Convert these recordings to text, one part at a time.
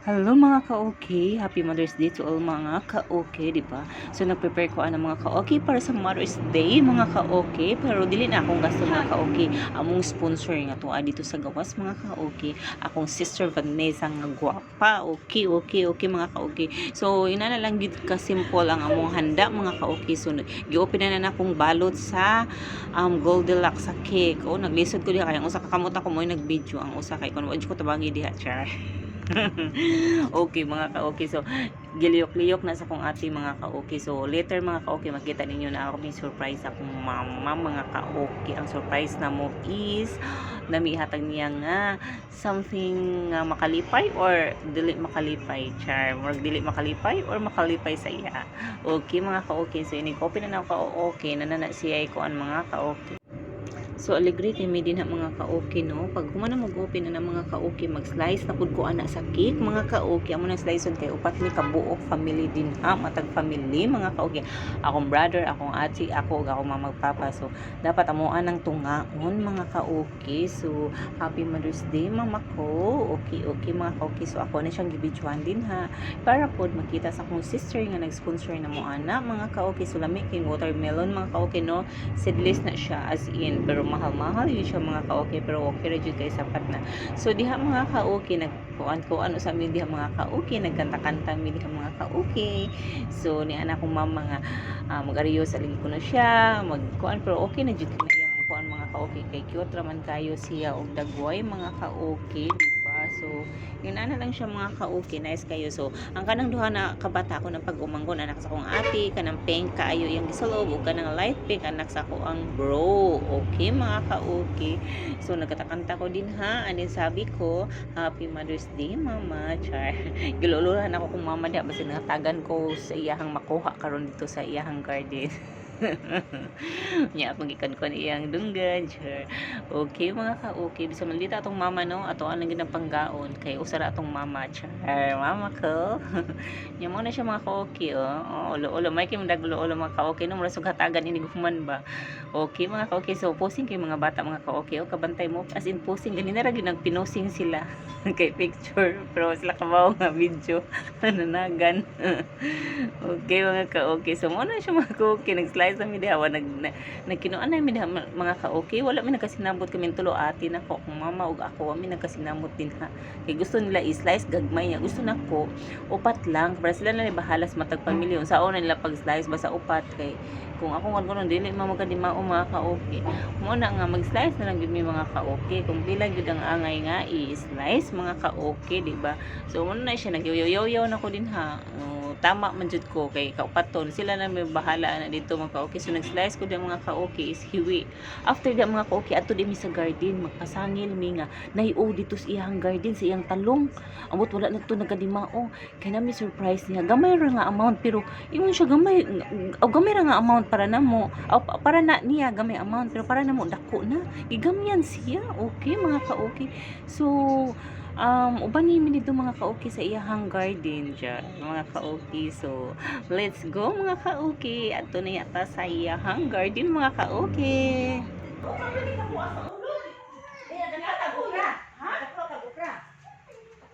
Hello mga ka-okay, happy Mother's Day to all mga ka-okay, di ba? So nag-prepare ko ang mga ka-okay para sa Mother's Day mga ka-okay, pero dili na akong gasto mga ka-okay. Among sponsor nga to dito sa gawas mga ka-okay. Akong sister Vanessa nga gwapa. Okay, mga ka-okay. So ina na lang gid ka simple ang among handa mga ka-okay. So gi-open na akong balot sa Goldilocks sa cake. Oh, naglisod ko diha kay ang usa ka kamot ako mo nag-video, ang usa kay kun ko tabangi diha char. Okay mga ka-okay, so giliyok-liyok na sa kong ate mga ka-okay. So later mga ka-okay, makita ninyo na ako may surprise akong mama mga ka-okay. Ang surprise na mo is namihatag niya nga something makalipay or dili makalipay, char, or dili makalipay or makalipay sa iya. Okay mga ka-okay, so ini copy na ka-okay na siya ko ang mga ka-okay. So alegre kay may din mga ka-okay no. Pag humana mag-open na mga ka-okay, mag-slice na pud ko ana sa cake mga ka-okay. Amo na slice kay upat mi kabuok family din matag family mga ka-okay. Akong brother, akong ate, ako ug akong mama papa. So dapat amuan ang tungaon mga ka-okay. So happy Mother's Day mama ko. Okay mga ka-okay. So ako na siyang gibidyohan din para pod makita sa akong sister nga nag-sponsor na mo ana mga ka-okay. So lami kay watermelon mga ka-okay no. Seedless na siya as in, pero mahal-mahal yun siya mga ka-okay, pero okay ra jud kay sapat na. So diha mga ka-okay, nagkuan sa amin diha mga ka-okay, nagkanta-kanta mi diha mga ka-okay. So ni anak kong mama nga mag-ariyo sa ligi ko na siya, magkuan, pero okay na jud na yung kuan mga ka-okay, kay cute raman kayo siya og dagway mga ka-okay, diba? So yun ana lang siya mga ka-okay, nice kayo. So ang kanang duha na kabata ko ng pag-umanggon anak sa akong ate, kanang pink kaayo yung gisulob ug kanang light pink anak sa ako ang bro. Okay mga ka-okay. So nagkatakanta ko din and then sabi ko happy Mother's Day mama, char. Giluluhan ako kung mama diha basta natagan ko sa iyahang makuha karon dito sa iyahang garden. Nya pagikan ko iyang dunggan, sure. Okay mga ka-okay, bisa man dita atong mama no, ato ang ginang panggaon kay usara atong mama, char. Mama ko. Nya mo na siya mga ka-okay ulo may kay mandag ulo mga ka-okay no, mura sugatagan ini guman ba. Okay mga ka-okay, so posing kay mga bata mga ka-okay kabantay mo as in posing ganina ra gyud nagpinosing sila kay picture pero sila kabaw nga video nanagan. Okay mga ka-okay, so mo na siya mga ka-okay, nag-slice na mi diha nagkinuan na mi diha mga ka-okay, wala mi nagkasinabot kami tulo ate nako akong mama ug ako mi nagkasinabot din kay gusto nila i-slice gagmay niya, gusto nako upat lang para sila na bahala sa matag pamilya unsa na nila pag-slice basta upat kay kung ako ngano dili magkadimao mga ka-okay. Mo na nga mag-slice na lang gyud mi mga ka-okay, kung pila gyud ang angay nga i-slice mga ka-okay, di ba? So mo na siya nagyoyoyaw na ko din tama man jud ko kay kaupaton sila na may bahala na dito mga ka-okay. So nag-slice ko din mga ka-okay is hiwi. After that mga ka-okay ato din mi sa garden magpasangil mi nga nayo dito sa iyang garden sa iyang talong. Amot wala na to nagkadimao kay na mi surprise niya. Gamay ra nga amount pero ingon siya gamay ra nga amount para namo para na niya gamay amount pero para namo dako na gigamyan siya. Okay mga ka-okay. So uban ni dito mga ka-okay sa iyahang garden dyan mga ka-okay. So let's go mga ka-okay, ato na yata sa iyahang garden mga ka-okay.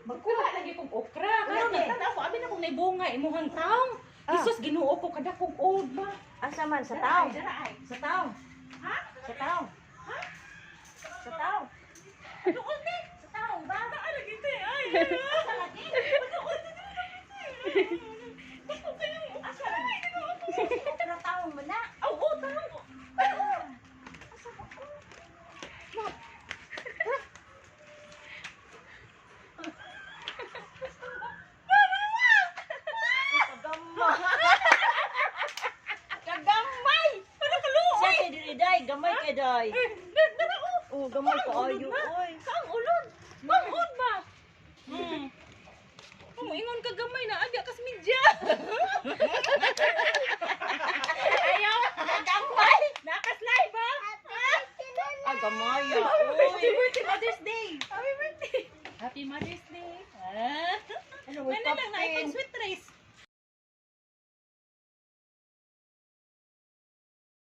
Magkuha lagi kong okra. Karon nagtana ako abi na kong naibunga imuhang taong. Isus Ginoo ko kada kong old ba. Asa man sa taong? Sa taong. Ha? Sa taong. Ha? Sa taong. Doon ni. Sa taong ba? Naa lagi te ay. Asa lagi? Bako kayo. Asa lagi? Okra taong mo na. Aw, taong. Asa ba ko? Kagamay. Para kaluoy. Siya kay diri day, gamay kay day. Darao. Oh, gamay ka ayo oy. Kaang ulod. Bangod ba? Ingon ka gamay na agya kas media. Ayaw, gamay. Nakas live ba? Ah, gamay oy. Happy Mother's Day. Happy birthday. Happy Mother's Day. Ano mo Ano lang na ipag sweet rice.